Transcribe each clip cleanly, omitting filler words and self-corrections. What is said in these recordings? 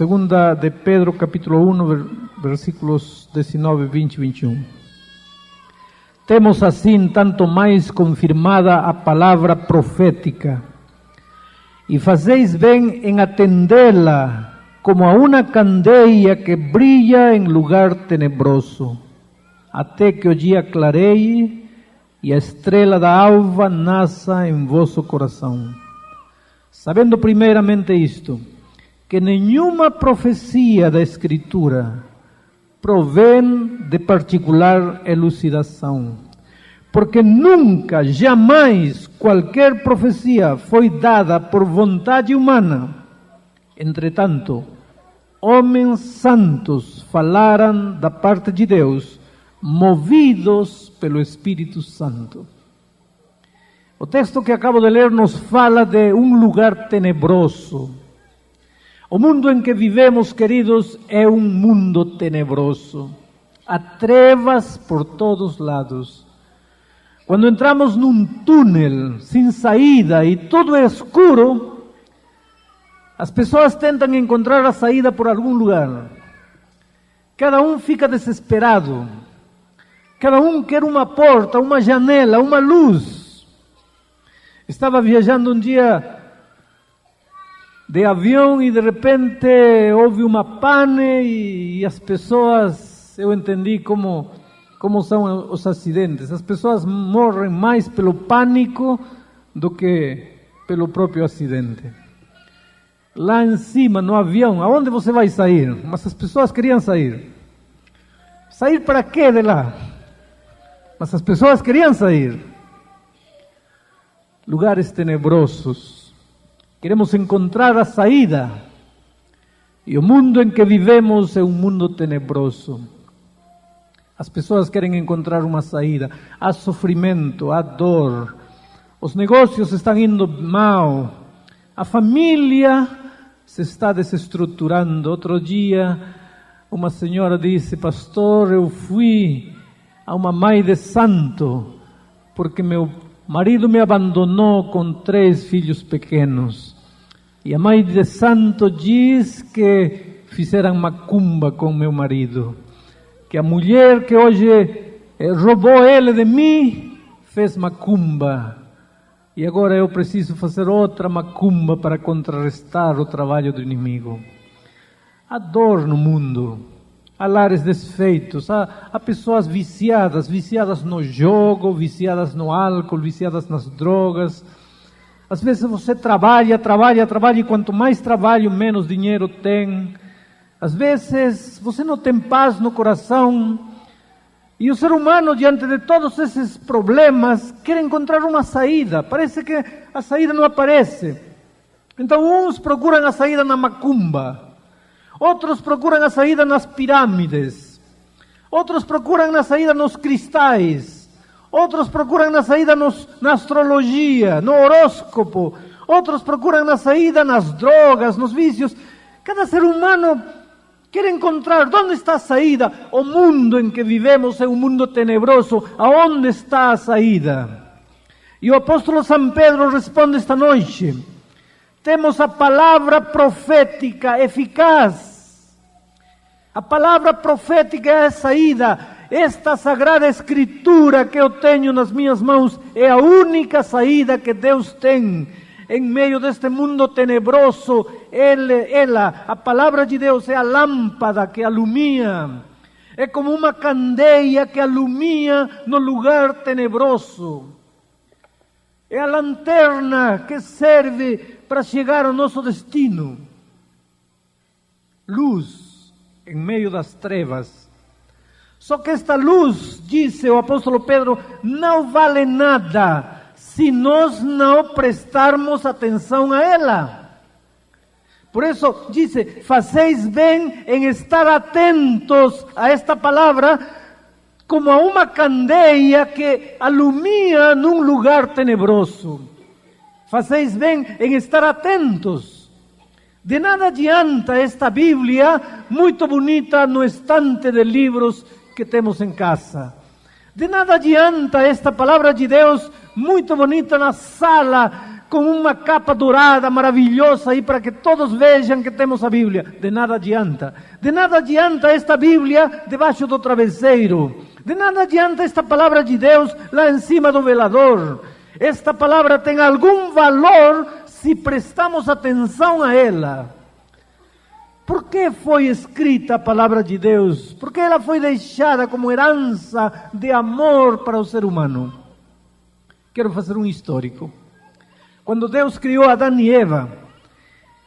Segunda de Pedro, capítulo 1, versículos 19, 20 e 21. Temos assim tanto mais confirmada a palavra profética, e fazeis bem em atendê-la como a uma candeia que brilha em lugar tenebroso, até que o dia clareie e a estrela da alva nasça em vosso coração. Sabendo primeiramente isto, que nenhuma profecia da Escritura provém de particular elucidação, porque nunca, jamais, qualquer profecia foi dada por vontade humana. Entretanto, homens santos falaram da parte de Deus, movidos pelo Espírito Santo. O texto que acabo de ler nos fala de um lugar tenebroso. O mundo em que vivemos, queridos, é um mundo tenebroso. Há trevas por todos lados. Quando entramos num túnel sem saída e tudo é escuro, as pessoas tentam encontrar a saída por algum lugar. Cada um fica desesperado. Cada um quer uma porta, uma janela, uma luz. Estava viajando um dia de avião e de repente houve uma pane e as pessoas, eu entendi como são os acidentes. As pessoas morrem mais pelo pânico do que pelo próprio acidente. Lá em cima, no avião, aonde você vai sair? Mas as pessoas queriam sair. Sair para quê de lá? Mas as pessoas queriam sair. Lugares tenebrosos. Queremos encontrar a saída. E o mundo em que vivemos é um mundo tenebroso. As pessoas querem encontrar uma saída. Há sofrimento, há dor. Os negócios estão indo mal. A família se está desestruturando. Outro dia, uma senhora disse: pastor, eu fui a uma mãe de santo, porque meu marido me abandonou com 3 filhos pequenos. E a mãe de santo diz que fizeram macumba com meu marido. Que a mulher que hoje roubou ele de mim, fez macumba. E agora eu preciso fazer outra macumba para contrarrestar o trabalho do inimigo. Há dor no mundo. Há lares desfeitos, há pessoas viciadas no jogo, viciadas no álcool, viciadas nas drogas. Às vezes você trabalha e quanto mais trabalho, menos dinheiro tem. Às vezes você não tem paz no coração. E o ser humano, diante de todos esses problemas, quer encontrar uma saída. Parece que a saída não aparece. Então uns procuram a saída na macumba. Outros procuram a saída nas pirâmides. Outros procuram a saída nos cristais. Outros procuram a saída na astrologia, no horóscopo. Outros procuram a saída nas drogas, nos vícios. Cada ser humano quer encontrar onde está a saída. O mundo em que vivemos é um mundo tenebroso. Aonde está a saída? E o apóstolo São Pedro responde esta noite: temos a palavra profética eficaz. A palavra profética é a saída. Esta sagrada escritura que eu tenho nas minhas mãos é a única saída que Deus tem em meio deste mundo tenebroso. A palavra de Deus é a lâmpada que alumia. É como uma candeia que alumia no lugar tenebroso. É a lanterna que serve para chegar ao nosso destino. Luz em meio das trevas. Só que esta luz, disse o apóstolo Pedro, não vale nada se nós não prestarmos atenção a ela. Por isso, disse, fazeis bem em estar atentos a esta palavra, como a uma candeia que alumia num lugar tenebroso. Fazeis bem em estar atentos. De nada adianta esta Bíblia, muito bonita no estante de livros que temos em casa. De nada adianta esta palavra de Deus, muito bonita na sala, com uma capa dourada maravilhosa aí para que todos vejam que temos a Bíblia. De nada adianta. De nada adianta esta Bíblia debaixo do travesseiro. De nada adianta esta palavra de Deus lá em cima do velador. Esta palavra tem algum valor se prestamos atenção a ela. Por que foi escrita a palavra de Deus? Por que ela foi deixada como herança de amor para o ser humano? Quero fazer um histórico. Quando Deus criou Adão e Eva,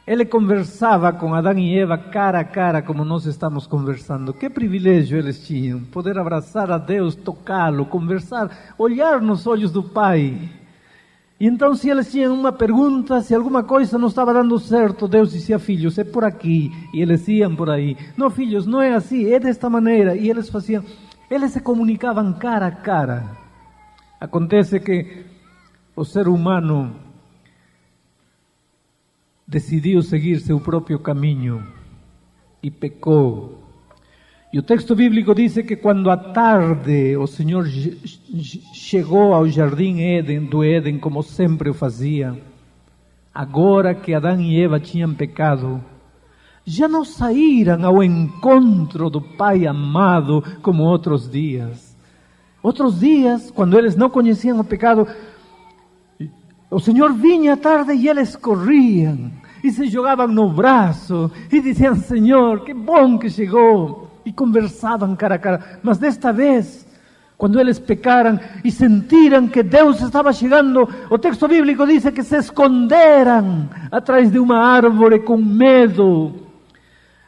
Ele conversava com Adão e Eva cara a cara, como nós estamos conversando. Que privilégio eles tinham, poder abraçar a Deus, tocá-lo, conversar, olhar nos olhos do Pai. E então, se eles tinham uma pergunta, se alguma coisa não estava dando certo, Deus dizia: filhos, é por aqui. E eles iam por aí. Não, filhos, não é assim, é desta maneira. E eles faziam, eles se comunicavam cara a cara. Acontece que o ser humano decidiu seguir seu próprio caminho e pecou. E o texto bíblico diz que quando à tarde o Senhor chegou ao jardim do Éden, como sempre o fazia, agora que Adão e Eva tinham pecado, já não saíram ao encontro do Pai amado como outros dias. Outros dias, quando eles não conheciam o pecado, o Senhor vinha à tarde e eles corriam e se jogavam no braço e diziam: Senhor, que bom que chegou. E conversavam cara a cara. Mas desta vez, quando eles pecaram e sentiram que Deus estava chegando, o texto bíblico diz que se esconderam atrás de uma árvore com medo.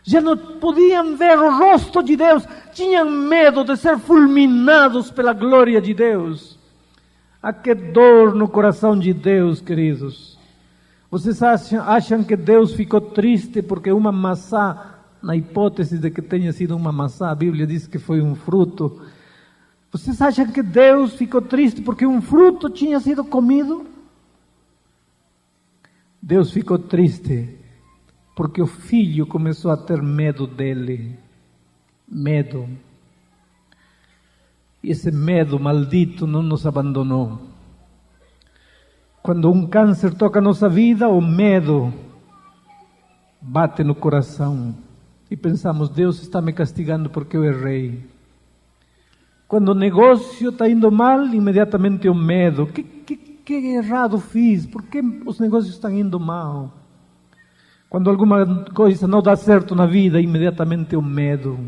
Já não podiam ver o rosto de Deus, tinham medo de ser fulminados pela glória de Deus. Ah, que dor no coração de Deus, queridos. Vocês acham que Deus ficou triste porque uma maçã, na hipótese de que tenha sido uma maçã, a Bíblia diz que foi um fruto. Vocês acham que Deus ficou triste porque um fruto tinha sido comido? Deus ficou triste porque o filho começou a ter medo dele. Medo. E esse medo maldito não nos abandonou. Quando um câncer toca a nossa vida, o medo bate no coração. E pensamos: Deus está me castigando porque eu errei. Quando o negócio está indo mal, imediatamente o medo. Que errado fiz? Por que os negócios estão indo mal? Quando alguma coisa não dá certo na vida, imediatamente o medo.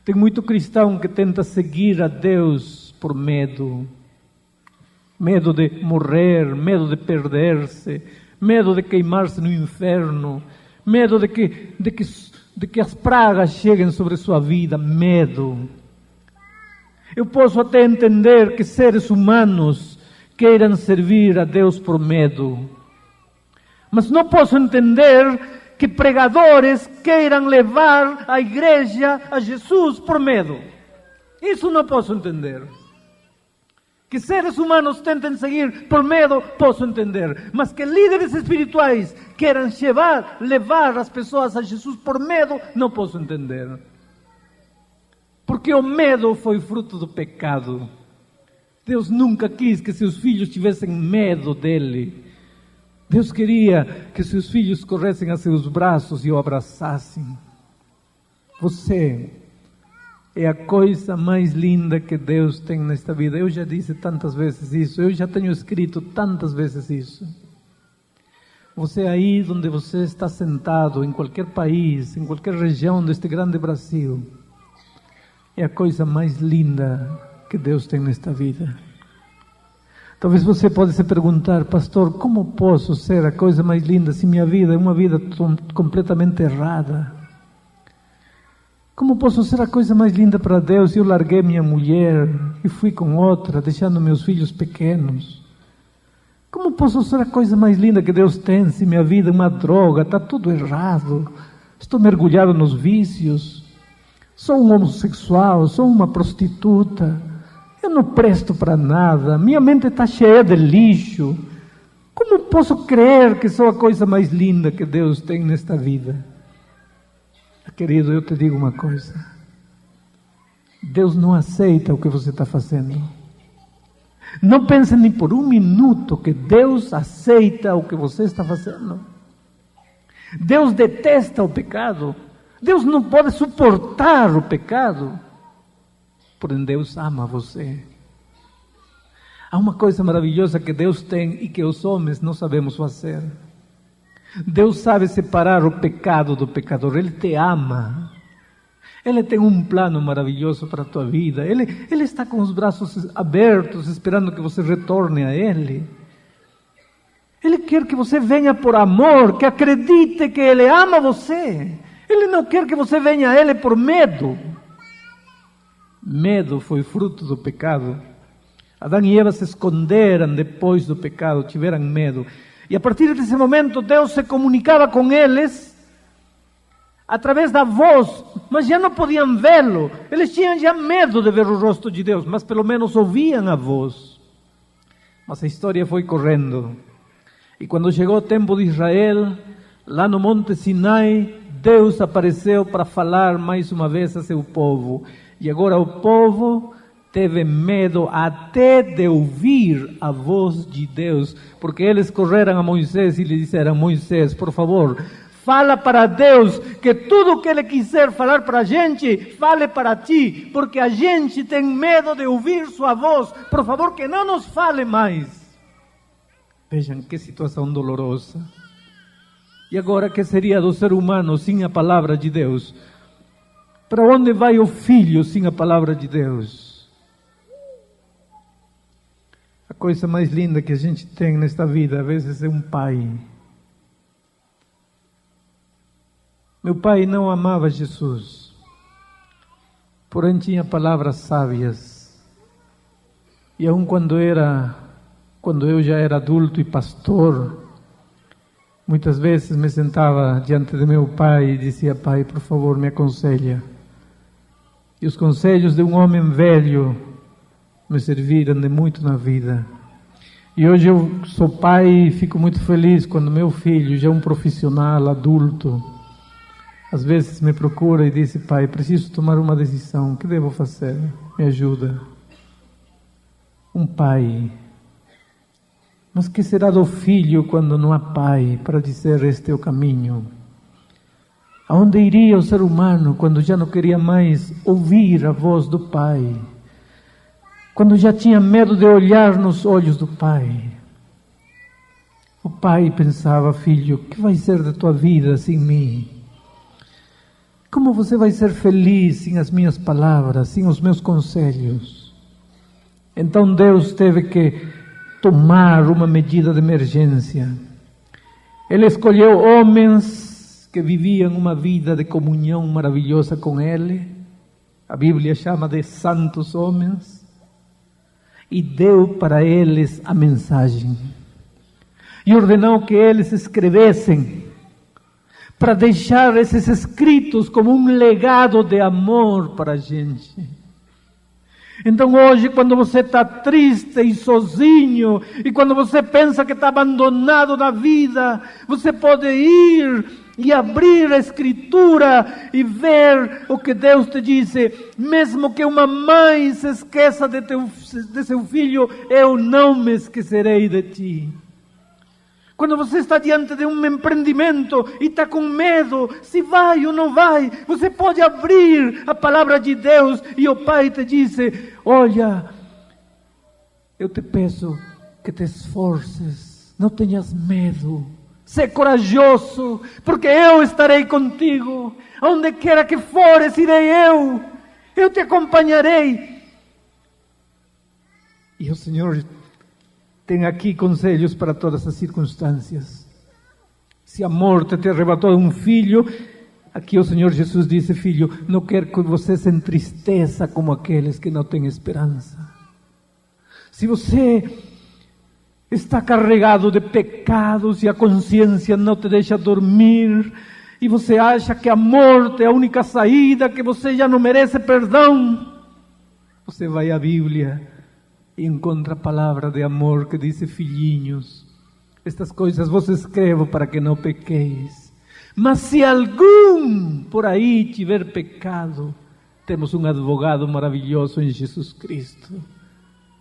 Tem muito cristão que tenta seguir a Deus por medo. Medo de morrer, medo de perder-se, medo de queimar-se no inferno, medo de que as pragas cheguem sobre sua vida, medo. Eu posso até entender que seres humanos queiram servir a Deus por medo, mas não posso entender que pregadores queiram levar a igreja a Jesus por medo. Isso não posso entender. Que seres humanos tentem seguir por medo, posso entender. Mas que líderes espirituais queiram levar as pessoas a Jesus por medo, não posso entender. Porque o medo foi fruto do pecado. Deus nunca quis que seus filhos tivessem medo dele. Deus queria que seus filhos corressem a seus braços e o abraçassem. Você é a coisa mais linda que Deus tem nesta vida. Eu já disse tantas vezes isso, eu já tenho escrito tantas vezes isso. Você aí onde você está sentado, em qualquer país, em qualquer região deste grande Brasil, é a coisa mais linda que Deus tem nesta vida. Talvez você possa se perguntar: pastor, como posso ser a coisa mais linda se minha vida é uma vida completamente errada? Como posso ser a coisa mais linda para Deus se eu larguei minha mulher e fui com outra, deixando meus filhos pequenos? Como posso ser a coisa mais linda que Deus tem se minha vida é uma droga, está tudo errado, estou mergulhado nos vícios, sou um homossexual, sou uma prostituta, eu não presto para nada, minha mente está cheia de lixo. Como posso crer que sou a coisa mais linda que Deus tem nesta vida? Querido, eu te digo uma coisa: Deus não aceita o que você está fazendo. Não pense nem por um minuto que Deus aceita o que você está fazendo. Deus detesta o pecado. Deus não pode suportar o pecado. Porém, Deus ama você. Há uma coisa maravilhosa que Deus tem e que os homens não sabemos fazer. Deus sabe separar o pecado do pecador. Ele te ama. Ele tem um plano maravilhoso para a tua vida. Ele está com os braços abertos, esperando que você retorne a Ele. Ele quer que você venha por amor, que acredite que Ele ama você. Ele não quer que você venha a Ele por medo. Medo foi fruto do pecado. Adão e Eva se esconderam depois do pecado, tiveram medo. E a partir desse momento Deus se comunicava com eles através da voz, mas já não podiam vê-lo. Eles tinham já medo de ver o rosto de Deus, mas pelo menos ouviam a voz. Mas a história foi correndo. E quando chegou o tempo de Israel, lá no Monte Sinai, Deus apareceu para falar mais uma vez a seu povo. E agora o povo teve medo até de ouvir a voz de Deus, porque eles correram a Moisés e lhe disseram: Moisés, por favor, fala para Deus, que tudo que Ele quiser falar para a gente, fale para ti, porque a gente tem medo de ouvir sua voz. Por favor, que não nos fale mais. Vejam que situação dolorosa. E agora, que seria do ser humano sem a palavra de Deus? Para onde vai o filho sem a palavra de Deus? A coisa mais linda que a gente tem nesta vida, às vezes, é um pai. Meu pai não amava Jesus, porém tinha palavras sábias. E aun quando eu já era adulto e pastor, muitas vezes me sentava diante de meu pai e dizia: Pai, por favor, me aconselha. E os conselhos de um homem velho me serviram de muito na vida. E hoje eu sou pai e fico muito feliz quando meu filho, já um profissional adulto, às vezes me procura e diz: Pai, preciso tomar uma decisão, o que devo fazer? Me ajuda. Um pai. Mas que será do filho quando não há pai para dizer: este é o caminho? Aonde iria o ser humano quando já não queria mais ouvir a voz do pai? Quando já tinha medo de olhar nos olhos do pai? O pai pensava: filho, o que vai ser da tua vida sem mim? Como você vai ser feliz sem as minhas palavras, sem os meus conselhos? Então Deus teve que tomar uma medida de emergência. Ele escolheu homens que viviam uma vida de comunhão maravilhosa com Ele. A Bíblia chama de santos homens. E deu para eles a mensagem. E ordenou que eles escrevessem, para deixar esses escritos como um legado de amor para a gente. Então hoje, quando você está triste e sozinho, e quando você pensa que está abandonado na vida, você pode ir e abrir a Escritura e ver o que Deus te disse. Mesmo que uma mãe se esqueça de seu filho, eu não me esquecerei de ti. Quando você está diante de um empreendimento e está com medo, se vai ou não vai, você pode abrir a palavra de Deus e o Pai te diz: olha, eu te peço que te esforces, não tenhas medo, sê corajoso, porque eu estarei contigo. Onde quer que fores, irei eu te acompanharei. E o Senhor tem aqui conselhos para todas as circunstâncias. Se a morte te arrebatou de um filho, aqui o Senhor Jesus disse: filho, não quero que você se entristeça como aqueles que não têm esperança. Se você está carregado de pecados e a consciência não te deixa dormir, e você acha que a morte é a única saída, que você já não merece perdão, você vai à Bíblia e encontra a palavra de amor que diz: filhinhos, estas coisas vos escrevo para que não pequeis. Mas se algum por aí tiver pecado, temos um advogado maravilhoso em Jesus Cristo.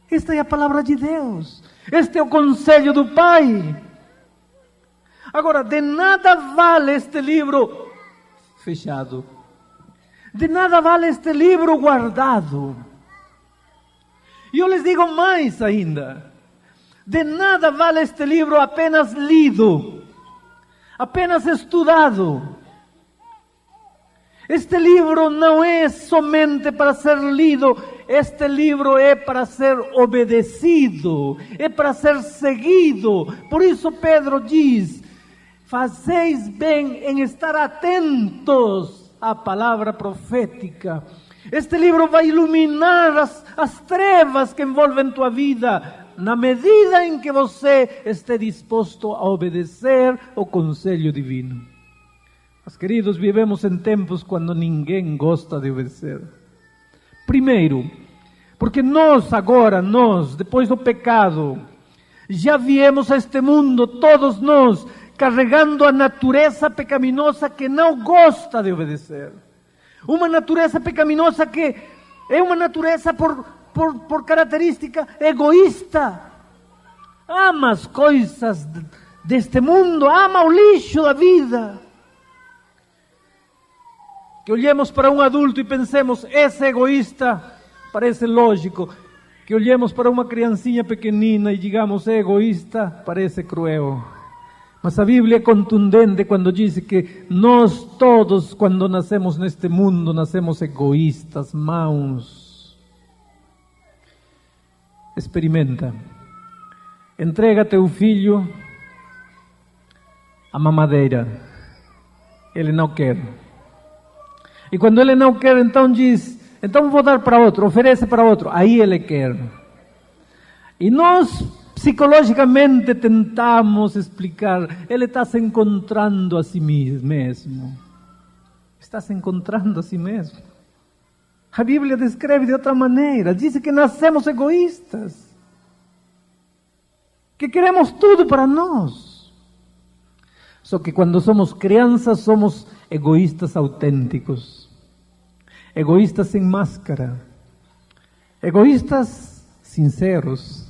Esta é a palavra de Deus. Este é o conselho do Pai. Agora, de nada vale este livro fechado. De nada vale este livro guardado. E eu lhes digo mais ainda. De nada vale este livro apenas lido, apenas estudado. Este livro não é somente para ser lido, este livro é para ser obedecido, é para ser seguido. Por isso Pedro diz: fazeis bem em estar atentos à palavra profética. Este livro vai iluminar as trevas que envolvem tua vida, na medida em que você esteja disposto a obedecer o conselho divino. Mas, queridos, vivemos em tempos quando ninguém gosta de obedecer. Primeiro, porque nós, depois do pecado, já viemos a este mundo, todos nós, carregando a natureza pecaminosa que não gosta de obedecer. Uma natureza pecaminosa que é uma natureza por característica egoísta. Ama as coisas deste mundo, ama o lixo da vida. Que olhemos para um adulto e pensemos, esse é egoísta, parece lógico. Que olhemos para uma criancinha pequenina e digamos, é egoísta, parece cruel. Mas a Bíblia é contundente quando diz que nós todos, quando nascemos neste mundo, nascemos egoístas, maus. Experimenta. Entrega teu filho à mamadeira. Ele não quer. E quando ele não quer, então diz, então vou dar para outro, oferece para outro. Aí ele quer. E nós psicologicamente tentamos explicar, ele está se encontrando a si mesmo. Está se encontrando a si mesmo. A Bíblia descreve de outra maneira, diz que nascemos egoístas, que queremos tudo para nós. Só que quando somos crianças somos egoístas autênticos, egoístas sem máscara, egoístas sinceros.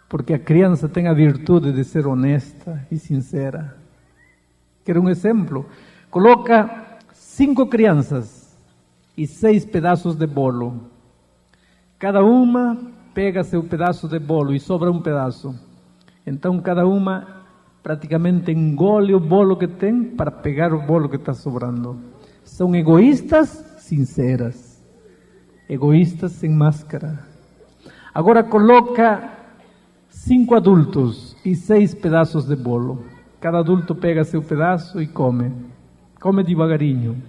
Porque a criança tem a virtude de ser honesta e sincera. Quero um exemplo. Coloca 5 crianças e 6 pedaços de bolo. Cada uma pega seu pedaço de bolo e sobra um pedaço. Então cada uma praticamente engole o bolo que tem para pegar o bolo que está sobrando. São egoístas sinceras. Egoístas sem máscara. Agora coloca 5 adultos e 6 pedaços de bolo. Cada adulto pega seu pedaço e come. Come devagarinho.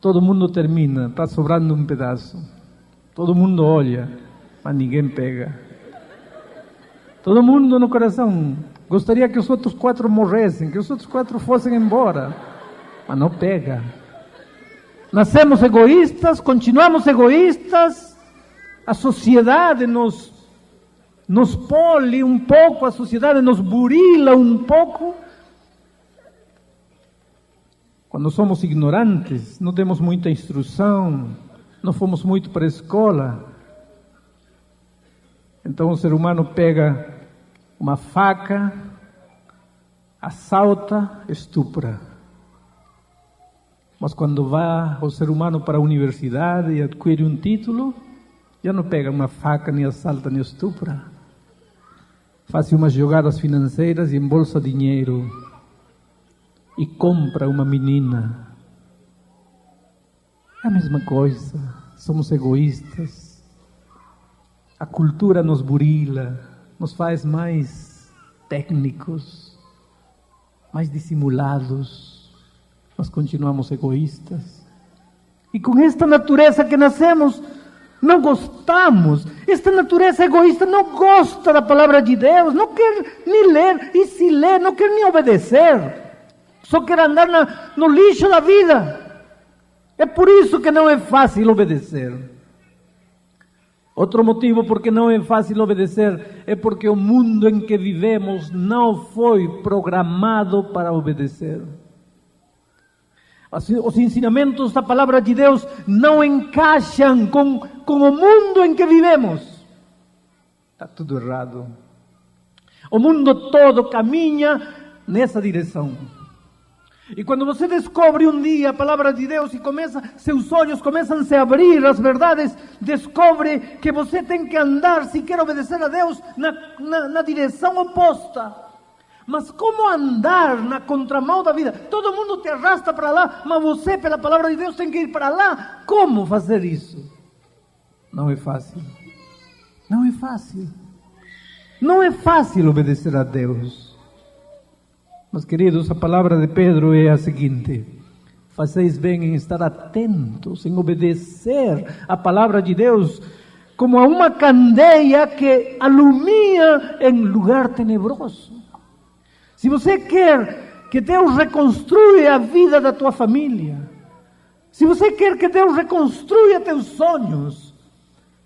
Todo mundo termina, está sobrando um pedaço. Todo mundo olha, mas ninguém pega. Todo mundo no coração gostaria que os outros 4 morressem, que os outros 4 fossem embora, mas não pega. Nascemos egoístas, continuamos egoístas, a sociedade nos pole um pouco, a sociedade nos burila um pouco. Quando somos ignorantes, não temos muita instrução, não fomos muito para a escola. Então o ser humano pega uma faca, assalta, estupra. Mas quando vai o ser humano para a universidade e adquire um título, já não pega uma faca, nem assalta, nem estupra. Faz umas jogadas financeiras e embolsa dinheiro e compra uma menina. É a mesma coisa, somos egoístas. A cultura nos burila, nos faz mais técnicos, mais dissimulados. Nós continuamos egoístas. E com esta natureza que nascemos, não gostamos. Esta natureza egoísta não gosta da palavra de Deus, não quer nem ler, e se lê, não quer nem obedecer. Só quer andar no lixo da vida. É por isso que não é fácil obedecer. Outro motivo por que não é fácil obedecer é porque o mundo em que vivemos não foi programado para obedecer. Os ensinamentos da palavra de Deus não encaixam com o mundo em que vivemos. Está tudo errado. O mundo todo caminha nessa direção. E quando você descobre um dia a palavra de Deus e seus olhos começam a se abrir às verdades, descobre que você tem que andar, se quer obedecer a Deus, na direção oposta. Mas como andar na contramão da vida? Todo mundo te arrasta para lá, mas você, pela palavra de Deus, tem que ir para lá. Como fazer isso? Não é fácil. Não é fácil. Não é fácil obedecer a Deus. Mas, queridos, a palavra de Pedro é a seguinte: fazeis bem em estar atentos, em obedecer a palavra de Deus, como a uma candeia que alumia em lugar tenebroso. Se você quer que Deus reconstrua a vida da tua família, se você quer que Deus reconstrua teus sonhos,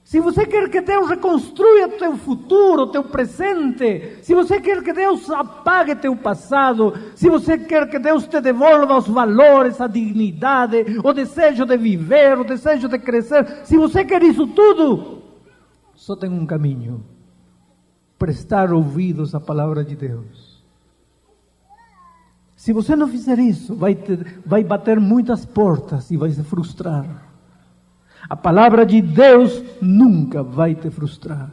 se você quer que Deus reconstrua teu futuro, teu presente, se você quer que Deus apague teu passado, se você quer que Deus te devolva os valores, a dignidade, o desejo de viver, o desejo de crescer, se você quer isso tudo, só tem um caminho: prestar ouvidos à palavra de Deus. Se você não fizer isso, vai bater muitas portas e vai se frustrar. A palavra de Deus nunca vai te frustrar.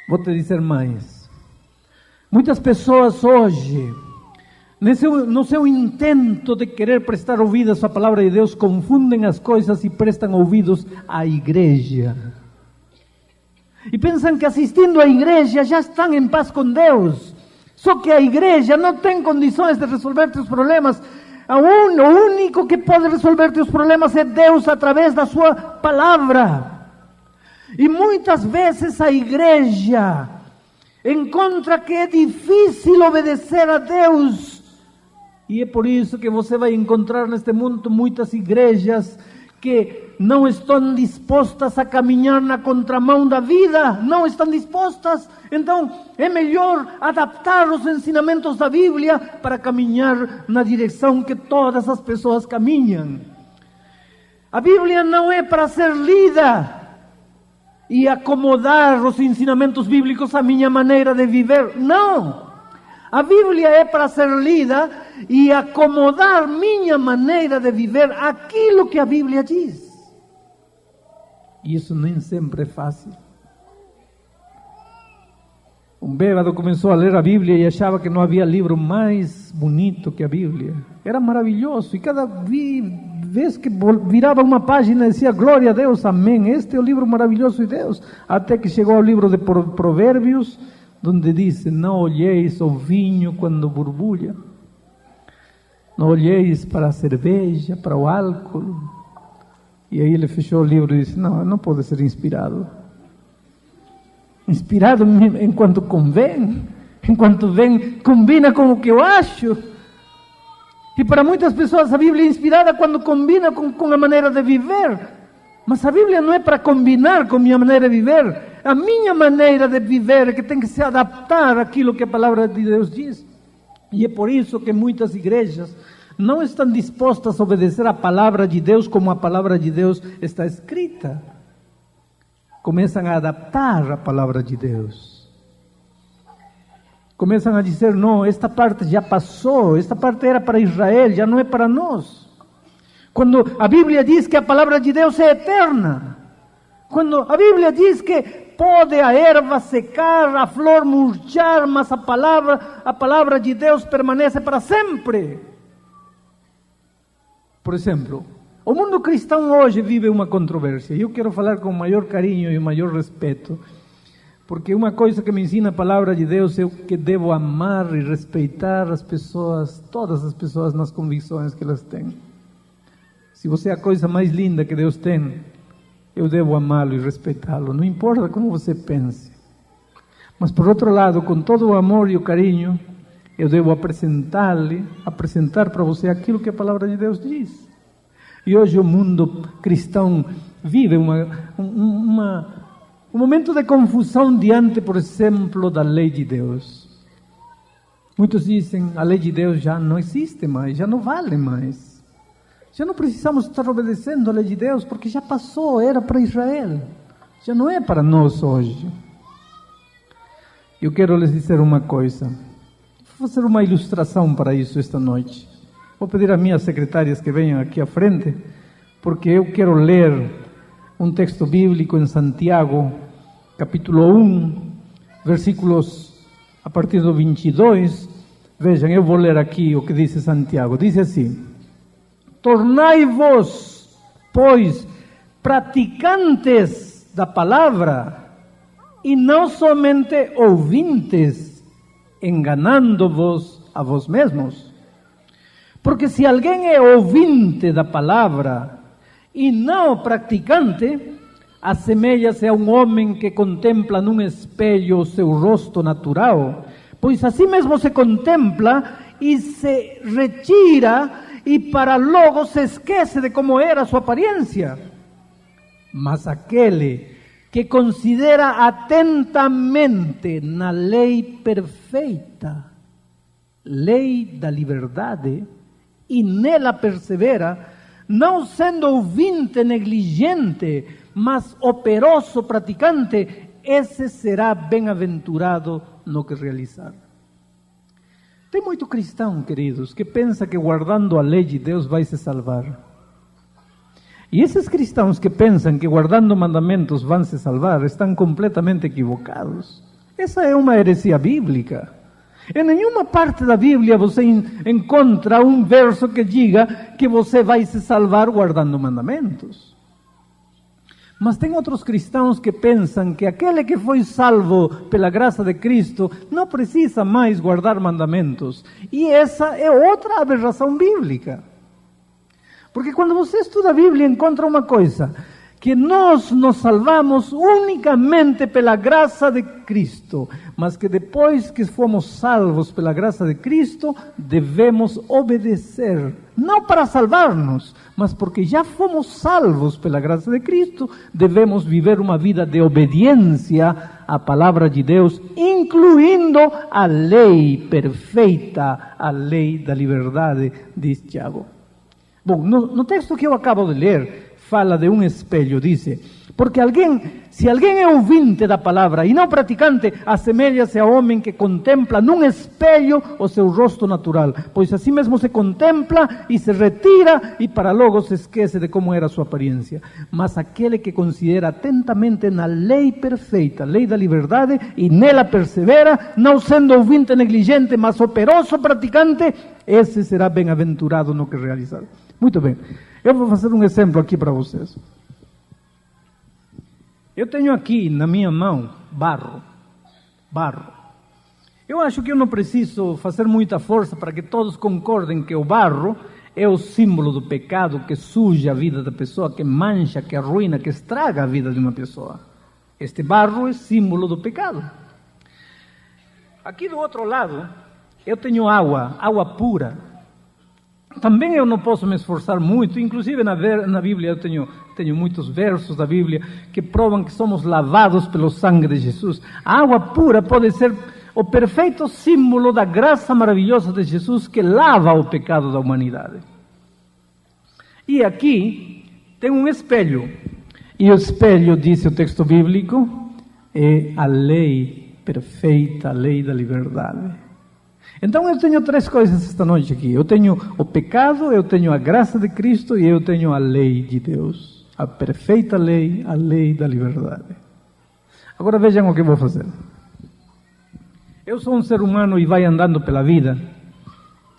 Vou te dizer mais. Muitas pessoas hoje, no seu intento de querer prestar ouvidos à palavra de Deus, confundem as coisas e prestam ouvidos à igreja. E pensam que assistindo à igreja já estão em paz com Deus. Só que a igreja não tem condições de resolver teus problemas. O único que pode resolver teus problemas é Deus através da sua palavra. E muitas vezes a igreja encontra que é difícil obedecer a Deus. E é por isso que você vai encontrar neste mundo muitas igrejas que não estão dispostas a caminhar na contramão da vida, não estão dispostas. Então é melhor adaptar os ensinamentos da Bíblia para caminhar na direção que todas as pessoas caminham. A Bíblia não é para ser lida e acomodar os ensinamentos bíblicos à minha maneira de viver, não. A Bíblia é para ser lida e acomodar minha maneira de viver àquilo que a Bíblia diz. E isso nem sempre é fácil. Um bêbado começou a ler a Bíblia e achava que não havia livro mais bonito que a Bíblia. Era maravilhoso. E cada vez que virava uma página dizia: glória a Deus, amém. Este é o livro maravilhoso de Deus. Até que chegou ao livro de Provérbios, onde diz: não olheis o vinho quando borbulha, não olheis para a cerveja, para o álcool. E aí ele fechou o livro e disse: não pode ser inspirado. Inspirado enquanto convém, enquanto combina com o que eu acho. E para muitas pessoas a Bíblia é inspirada quando combina com a maneira de viver. Mas a Bíblia não é para combinar com a minha maneira de viver. A minha maneira de viver é que tem que se adaptar àquilo que a palavra de Deus diz. E é por isso que muitas igrejas não estão dispostas a obedecer a palavra de Deus como a palavra de Deus está escrita. Começam a adaptar a palavra de Deus. Começam a dizer: não, esta parte já passou, esta parte era para Israel, já não é para nós. Quando a Bíblia diz que a palavra de Deus é eterna, quando a Bíblia diz que pode a erva secar, a flor murchar, mas a palavra de Deus permanece para sempre. Por exemplo, o mundo cristão hoje vive uma controvérsia. Eu quero falar com o maior carinho e o maior respeito, porque uma coisa que me ensina a palavra de Deus é que devo amar e respeitar as pessoas, todas as pessoas nas convicções que elas têm. Se você é a coisa mais linda que Deus tem, eu devo amá-lo e respeitá-lo, não importa como você pense. Mas por outro lado, com todo o amor e o carinho, eu devo apresentar para você aquilo que a palavra de Deus diz. E hoje o mundo cristão vive um momento de confusão diante, por exemplo, da lei de Deus. Muitos dizem, a lei de Deus já não existe mais, já não vale mais. Já não precisamos estar obedecendo a lei de Deus, porque já passou, era para Israel. Já não é para nós hoje. Eu quero lhes dizer uma coisa. Vou fazer uma ilustração para isso esta noite. Vou pedir às minhas secretárias que venham aqui à frente, porque eu quero ler um texto bíblico em Santiago, capítulo 1, versículos a partir do 22. Vejam, eu vou ler aqui o que diz Santiago. Diz assim: tornai-vos, pois, praticantes da palavra, e não somente ouvintes, enganando-vos a vós mesmos. Porque se alguém é ouvinte da palavra e não praticante, assemelha-se a um homem que contempla num espelho o seu rosto natural, pois assim mesmo se contempla e se retira, e para logo se esquece de como era sua aparência. Mas aquele que considera atentamente na lei perfeita, lei da liberdade, e nela persevera, não sendo ouvinte negligente, mas operoso praticante, esse será bem-aventurado no que realizar. Tem muito cristão, queridos, que pensa que guardando a lei de Deus vai se salvar. E esses cristãos que pensam que guardando mandamentos vão se salvar, estão completamente equivocados. Essa é uma heresia bíblica. Em nenhuma parte da Bíblia você encontra um verso que diga que você vai se salvar guardando mandamentos. Mas tem outros cristãos que pensam que aquele que foi salvo pela graça de Cristo não precisa mais guardar mandamentos. E essa é outra aberração bíblica. Porque quando você estuda a Bíblia, encontra uma coisa: que nós nos salvamos unicamente pela graça de Cristo, mas que depois que fomos salvos pela graça de Cristo, devemos obedecer, não para salvar-nos, mas porque já fomos salvos pela graça de Cristo, devemos viver uma vida de obediência à palavra de Deus, incluindo a lei perfeita, a lei da liberdade, diz Tiago. Bom, no texto que eu acabo de ler, fala de um espelho, diz: porque se alguém é ouvinte da palavra e não praticante, assemelha-se a homem que contempla num espelho o seu rosto natural, pois assim mesmo se contempla e se retira, e para logo se esquece de como era sua aparência. Mas aquele que considera atentamente na lei perfeita, lei da liberdade, e nela persevera, não sendo ouvinte negligente, mas operoso praticante, esse será bem-aventurado no que realizar. Muito bem, eu vou fazer um exemplo aqui para vocês. Eu tenho aqui na minha mão barro. Eu acho que eu não preciso fazer muita força para que todos concordem que o barro é o símbolo do pecado que suja a vida da pessoa, que mancha, que arruina, que estraga a vida de uma pessoa. Este barro é símbolo do pecado. Aqui do outro lado, eu tenho água pura. Também eu não posso me esforçar muito, inclusive na Bíblia eu tenho muitos versos da Bíblia que provam que somos lavados pelo sangue de Jesus. A água pura pode ser o perfeito símbolo da graça maravilhosa de Jesus que lava o pecado da humanidade. E aqui tem um espelho, e o espelho, diz o texto bíblico, é a lei perfeita, a lei da liberdade. Então eu tenho três coisas esta noite aqui. Eu tenho o pecado, eu tenho a graça de Cristo e eu tenho a lei de Deus. A perfeita lei, a lei da liberdade. Agora vejam o que eu vou fazer. Eu sou um ser humano e vai andando pela vida.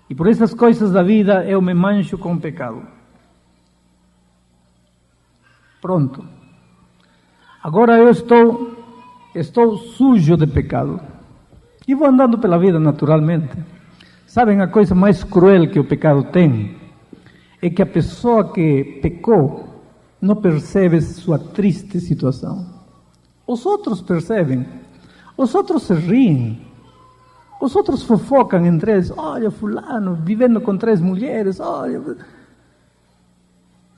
E por essas coisas da vida eu me mancho com o pecado. Pronto. Agora eu estou sujo de pecado. E vou andando pela vida naturalmente. Sabem, a coisa mais cruel que o pecado tem é que a pessoa que pecou não percebe sua triste situação. Os outros percebem. Os outros se riem. Os outros fofocam entre eles. Olha, fulano, vivendo com 3 mulheres. Olha.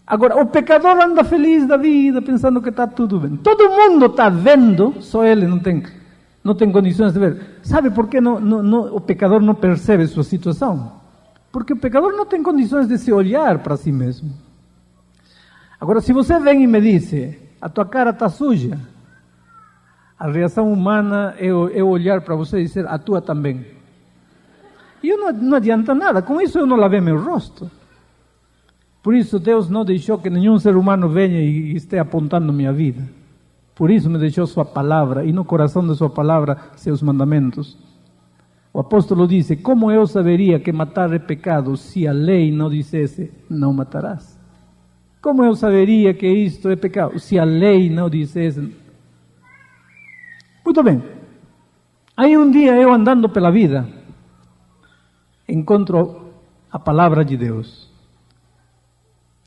Agora, o pecador anda feliz da vida, pensando que está tudo bem. Todo mundo está vendo, só ele não tem não tem condições de ver. Sabe por que o pecador não percebe sua situação? Porque o pecador não tem condições de se olhar para si mesmo. Agora, se você vem e me diz, a tua cara está suja, a reação humana é olhar para você e dizer, a tua também. E não adianta nada, com isso eu não lavei meu rosto. Por isso Deus não deixou que nenhum ser humano venha e esteja apontando minha vida. Por isso me deixou sua palavra, e no coração de sua palavra, seus mandamentos. O apóstolo disse, como eu saberia que matar é pecado se a lei não dissesse, não matarás? Como eu saberia que isto é pecado se a lei não dissesse? Muito bem. Aí um dia eu andando pela vida, encontro a palavra de Deus,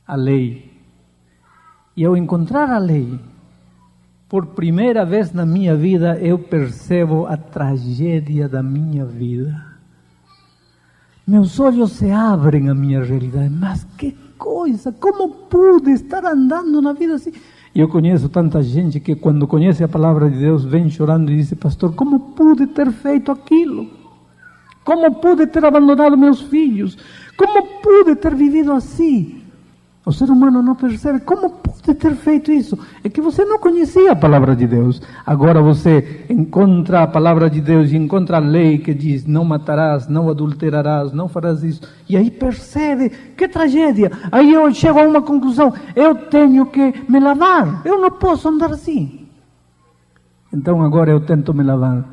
a lei. E ao encontrar a lei, por primeira vez na minha vida, eu percebo a tragédia da minha vida. Meus olhos se abrem à minha realidade. Mas que coisa! Como pude estar andando na vida assim? E eu conheço tanta gente que quando conhece a palavra de Deus, vem chorando e diz, pastor, como pude ter feito aquilo? Como pude ter abandonado meus filhos? Como pude ter vivido assim? O ser humano não percebe. Como pude ter feito isso? É que você não conhecia a palavra de Deus. Agora você encontra a palavra de Deus e encontra a lei que diz, não matarás, não adulterarás, não farás isso. E aí percebe, que tragédia. Aí eu chego a uma conclusão, eu tenho que me lavar. Eu não posso andar assim. Então agora eu tento me lavar.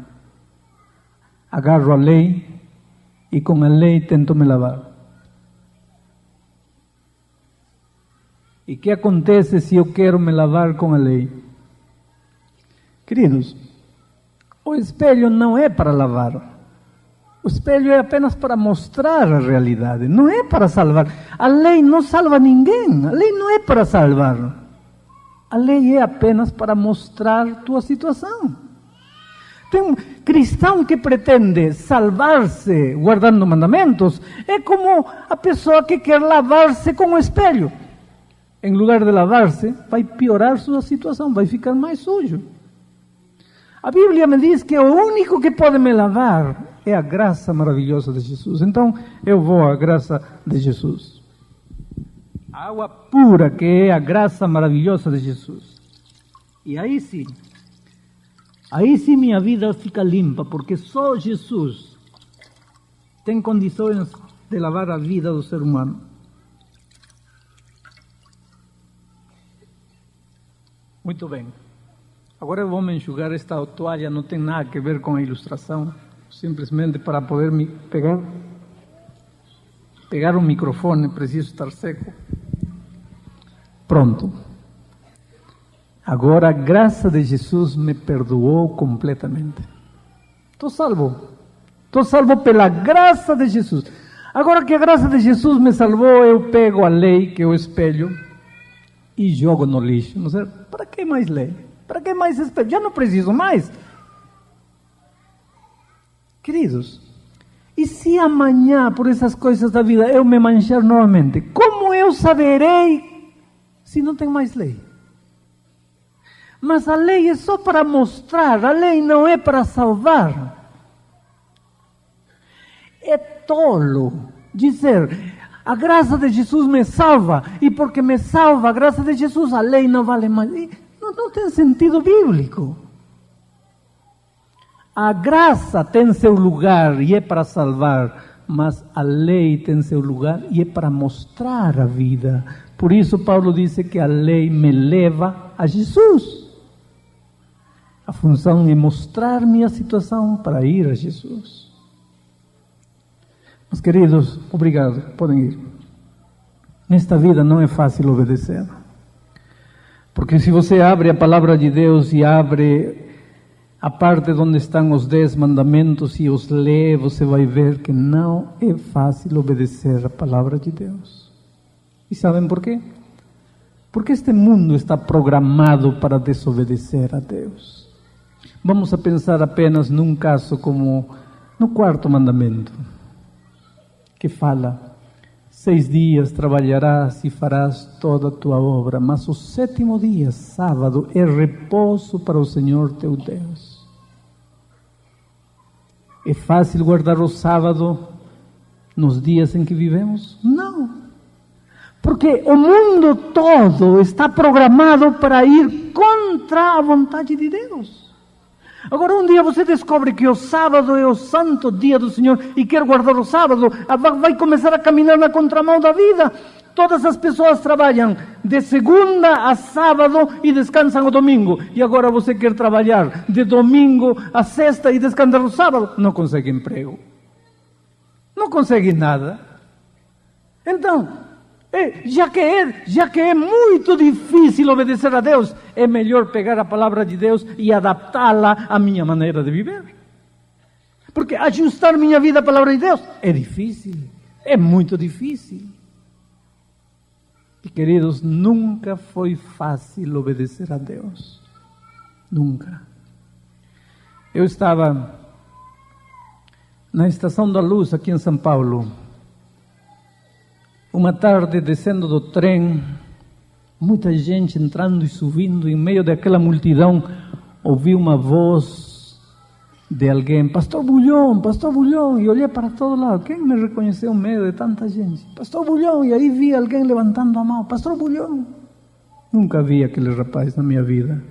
Agarro a lei e com a lei tento me lavar. E o que acontece se eu quero me lavar com a lei? Queridos, o espelho não é para lavar. O espelho é apenas para mostrar a realidade, não é para salvar. A lei não salva ninguém, a lei não é para salvar. A lei é apenas para mostrar tua situação. Tem um cristão que pretende salvar-se guardando mandamentos, é como a pessoa que quer lavar-se com o espelho. Em lugar de lavar-se, vai piorar sua situação, vai ficar mais sujo. A Bíblia me diz que o único que pode me lavar é a graça maravilhosa de Jesus. Então, eu vou à graça de Jesus. A água pura que é a graça maravilhosa de Jesus. E aí sim minha vida fica limpa, porque só Jesus tem condições de lavar a vida do ser humano. Muito bem. Agora eu vou me enxugar esta toalha, não tem nada a ver com a ilustração, simplesmente para poder me pegar o microfone, preciso estar seco. Pronto. Agora a graça de Jesus me perdoou completamente. Estou salvo pela graça de Jesus. Agora que a graça de Jesus me salvou, eu pego a lei, que é o espelho, e jogo no lixo. Não sei, para que mais lei? Para que mais espelho? Já não preciso mais. Queridos, e se amanhã, por essas coisas da vida, eu me manchar novamente, como eu saberei se não tem mais lei? Mas a lei é só para mostrar, a lei não é para salvar. É tolo dizer, a graça de Jesus me salva, e porque me salva a graça de Jesus, a lei não vale mais. Não tem sentido bíblico. A graça tem seu lugar e é para salvar, mas a lei tem seu lugar e é para mostrar a vida. Por isso Paulo disse que a lei me leva a Jesus. A função é mostrar minha situação para ir a Jesus. Mas queridos, obrigado, podem ir. Nesta vida não é fácil obedecer. Porque se você abre a palavra de Deus e abre a parte onde estão os 10 mandamentos e os lê, você vai ver que não é fácil obedecer a palavra de Deus. E sabem por quê? Porque este mundo está programado para desobedecer a Deus. Vamos a pensar apenas num caso como no 4º mandamento, que fala: 6 dias trabalharás e farás toda a tua obra, mas o 7º dia, sábado, é repouso para o Senhor teu Deus. É fácil guardar o sábado nos dias em que vivemos? Não. Porque o mundo todo está programado para ir contra a vontade de Deus. Agora, um dia você descobre que o sábado é o santo dia do Senhor e quer guardar o sábado, vai começar a caminhar na contramão da vida. Todas as pessoas trabalham de segunda a sábado e descansam o domingo. E agora você quer trabalhar de domingo a sexta e descansar no sábado. Não consegue emprego. Não consegue nada. Então, já que é muito difícil obedecer a Deus, é melhor pegar a palavra de Deus e adaptá-la à minha maneira de viver. Porque ajustar minha vida à palavra de Deus é difícil, é muito difícil. E queridos, nunca foi fácil obedecer a Deus. Nunca. Eu estava na Estação da Luz, aqui em São Paulo. Uma tarde, descendo do trem, muita gente entrando e subindo, em meio daquela multidão, ouvi uma voz de alguém: Pastor Bulhão, e olhei para todo lado. Quem me reconheceu no meio de tanta gente? Pastor Bulhão, e aí vi alguém levantando a mão: Pastor Bulhão. Nunca vi aquele rapaz na minha vida.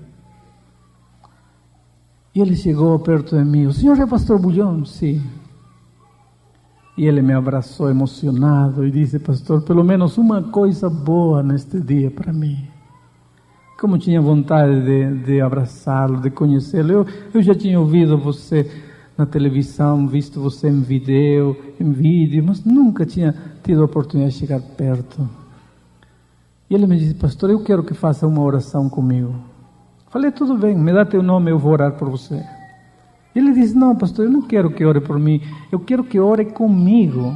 E ele chegou perto de mim: O senhor é Pastor Bulhão? Sim. E ele me abraçou emocionado e disse: Pastor, pelo menos uma coisa boa neste dia para mim. Como tinha vontade de abraçá-lo, de conhecê-lo. Eu já tinha ouvido você na televisão, visto você em vídeo, mas nunca tinha tido a oportunidade de chegar perto. E ele me disse: Pastor, eu quero que faça uma oração comigo. Falei: tudo bem, me dá teu nome, eu vou orar por você. Ele disse: não, pastor, eu não quero que ore por mim, eu quero que ore comigo.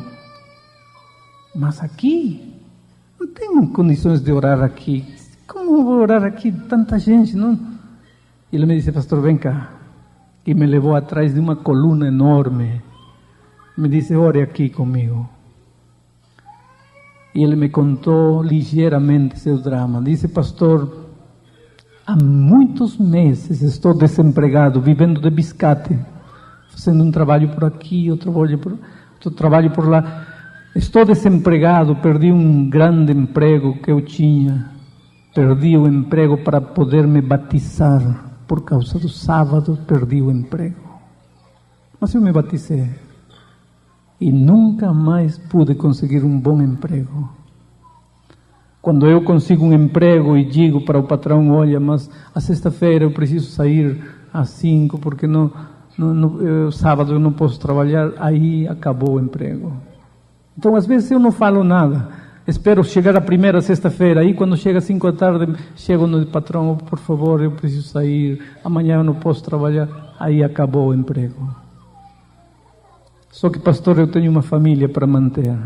Mas aqui, não tenho condições de orar aqui. Como vou orar aqui? Tanta gente, não? Ele me disse: pastor, vem cá. E me levou atrás de uma coluna enorme. Me disse: ore aqui comigo. E ele me contou ligeiramente seu drama. Disse: pastor, há muitos meses estou desempregado, vivendo de biscate, fazendo um trabalho por aqui, outro trabalho por lá. Estou desempregado, perdi um grande emprego que eu tinha. Perdi o emprego para poder me batizar. Por causa do sábado, perdi o emprego. Mas eu me batizei. E nunca mais pude conseguir um bom emprego. Quando eu consigo um emprego e digo para o patrão: olha, mas a sexta-feira eu preciso sair às 5, porque sábado eu não posso trabalhar, aí acabou o emprego. Então, às vezes eu não falo nada. Espero chegar a primeira sexta-feira. Aí, quando chega às 5 da tarde, chego no patrão: oh, por favor, eu preciso sair, amanhã eu não posso trabalhar. Aí acabou o emprego. Só que, pastor, eu tenho uma família para manter.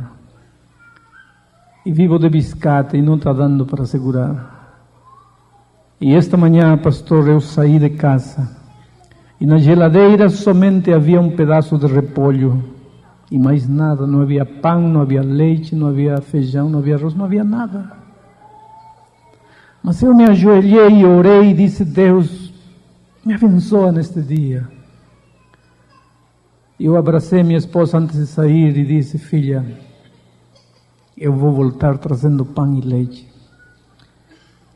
E vivo de biscate e não está dando para segurar. E esta manhã, pastor, eu saí de casa. E na geladeira somente havia um pedaço de repolho. E mais nada, não havia pão, não havia leite, não havia feijão, não havia arroz, não havia nada. Mas eu me ajoelhei e orei e disse: Deus, me abençoa neste dia. Eu abracei minha esposa antes de sair e disse: filha, eu vou voltar trazendo pão e leite.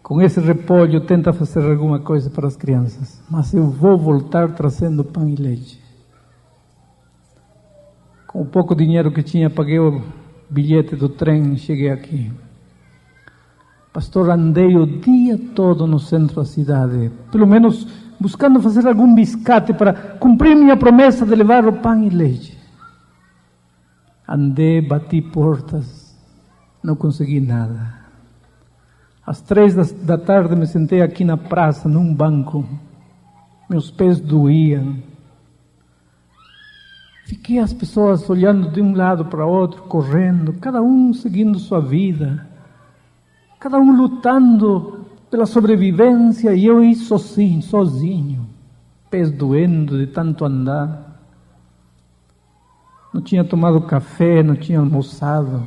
Com esse repolho tenta fazer alguma coisa para as crianças, mas eu vou voltar trazendo pão e leite. Com o pouco dinheiro que tinha, paguei o bilhete do trem e cheguei aqui. Pastor, andei o dia todo no centro da cidade, pelo menos buscando fazer algum biscate para cumprir minha promessa de levar o pão e leite. Andei, bati portas, não consegui nada. Às 3 da tarde me sentei aqui na praça, num banco. Meus pés doíam. Fiquei as pessoas olhando de um lado para outro, correndo, cada um seguindo sua vida, cada um lutando pela sobrevivência, e eu aí sozinho, pés doendo de tanto andar. Não tinha tomado café, não tinha almoçado.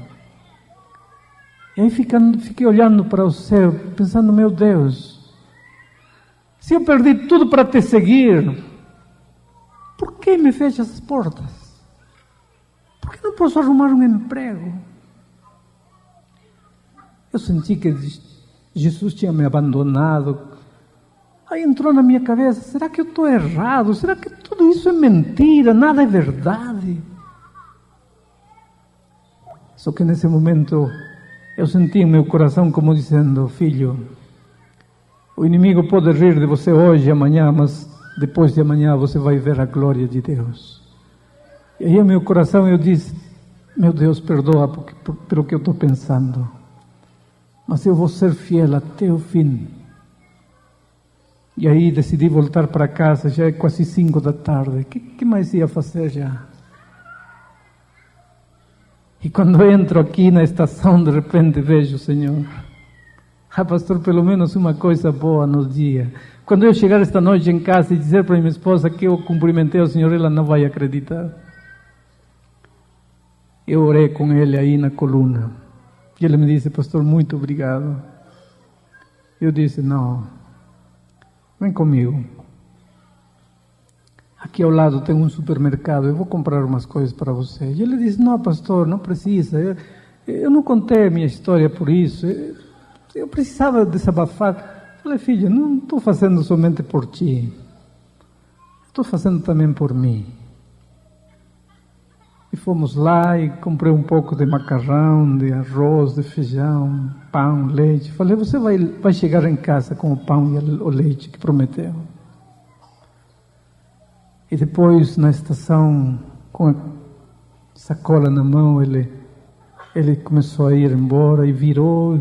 E aí fiquei olhando para o céu, pensando: meu Deus, se eu perdi tudo para te seguir, por que me fecha as portas? Por que não posso arrumar um emprego? Eu senti que Jesus tinha me abandonado. Aí entrou na minha cabeça, será que eu estou errado? Será que tudo isso é mentira? Nada é verdade? Só que nesse momento eu senti em meu coração como dizendo, filho, o inimigo pode rir de você hoje e amanhã, mas depois de amanhã você vai ver a glória de Deus. E aí em meu coração eu disse, meu Deus, perdoa pelo que eu estou pensando, mas eu vou ser fiel até o fim. E aí decidi voltar para casa, já é quase 5 da tarde, o que mais ia fazer já? E quando entro aqui na estação, de repente vejo o Senhor. Pastor, pelo menos uma coisa boa no dia. Quando eu chegar esta noite em casa e dizer para minha esposa que eu cumprimentei o Senhor, ela não vai acreditar. Eu orei com ele aí na coluna. E ele me disse, pastor, muito obrigado. Eu disse, não, vem comigo. Aqui ao lado tem um supermercado, eu vou comprar umas coisas para você. E ele disse, não, pastor, não precisa. Eu não contei a minha história por isso. Eu precisava desabafar. Falei, filho, não estou fazendo somente por ti. Estou fazendo também por mim. E fomos lá e comprei um pouco de macarrão, de arroz, de feijão, pão, leite. Falei, você vai chegar em casa com o pão e o leite que prometeu. E depois, na estação, com a sacola na mão, ele começou a ir embora e virou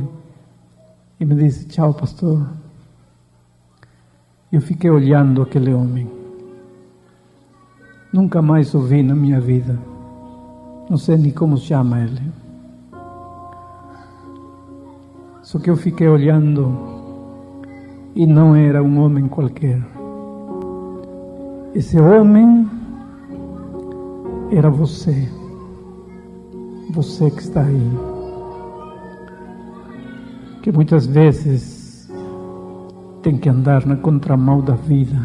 e me disse, tchau, pastor. Eu fiquei olhando aquele homem. Nunca mais o vi na minha vida. Não sei nem como chama ele. Só que eu fiquei olhando e não era um homem qualquer. Esse homem era você. Você que está aí. Que muitas vezes tem que andar na contramão da vida.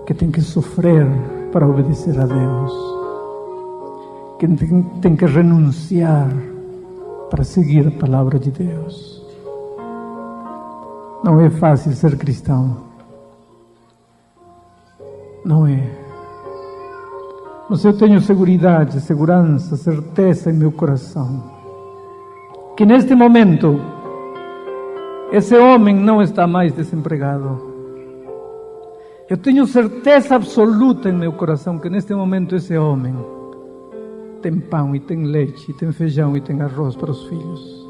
Que tem que sofrer para obedecer a Deus. Que tem que renunciar para seguir a palavra de Deus. Não é fácil ser cristão. Não é. Mas eu tenho segurança, certeza em meu coração. Que neste momento, esse homem não está mais desempregado. Eu tenho certeza absoluta em meu coração que neste momento esse homem tem pão e tem leite, e tem feijão e tem arroz para os filhos.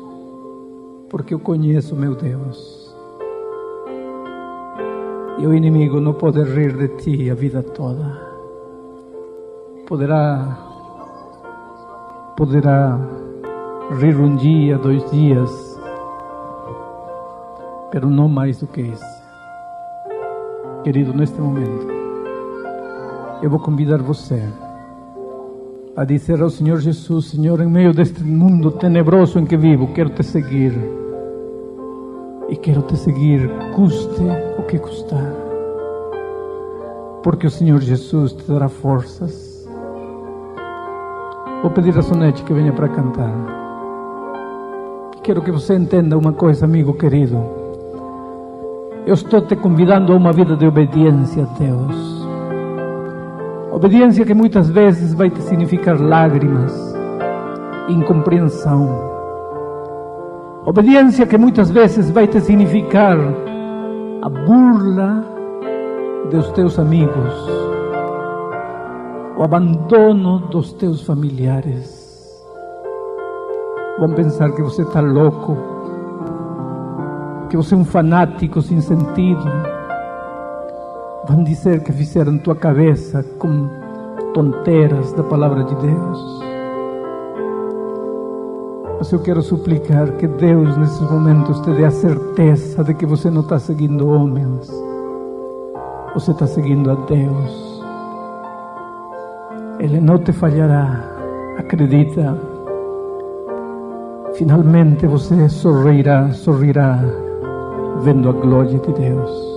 Porque eu conheço meu Deus. E o inimigo não pode rir de ti a vida toda. Poderá rir um dia, 2 dias, pero não mais do que isso. Querido, neste momento, eu vou convidar você a dizer ao Senhor Jesus, Senhor, em meio deste mundo tenebroso em que vivo, quero te seguir. E quero te seguir, custe o que custar. Porque o Senhor Jesus te dará forças. Vou pedir a Sonete que venha para cantar. Quero que você entenda uma coisa, amigo querido. Eu estou te convidando a uma vida de obediência a Deus. Obediência que muitas vezes vai te significar lágrimas, incompreensão. Obediência que muitas vezes vai te significar a burla dos teus amigos, o abandono dos teus familiares. Vão pensar que você está louco, que você é um fanático sem sentido. Vão dizer que fizeram tua cabeça com tonteras da palavra de Deus. Mas eu quero suplicar que Deus nesses momentos te dê a certeza de que você não está seguindo homens, você está seguindo a Deus. Ele não te falhará, acredita. Finalmente você sorrirá vendo a glória de Deus.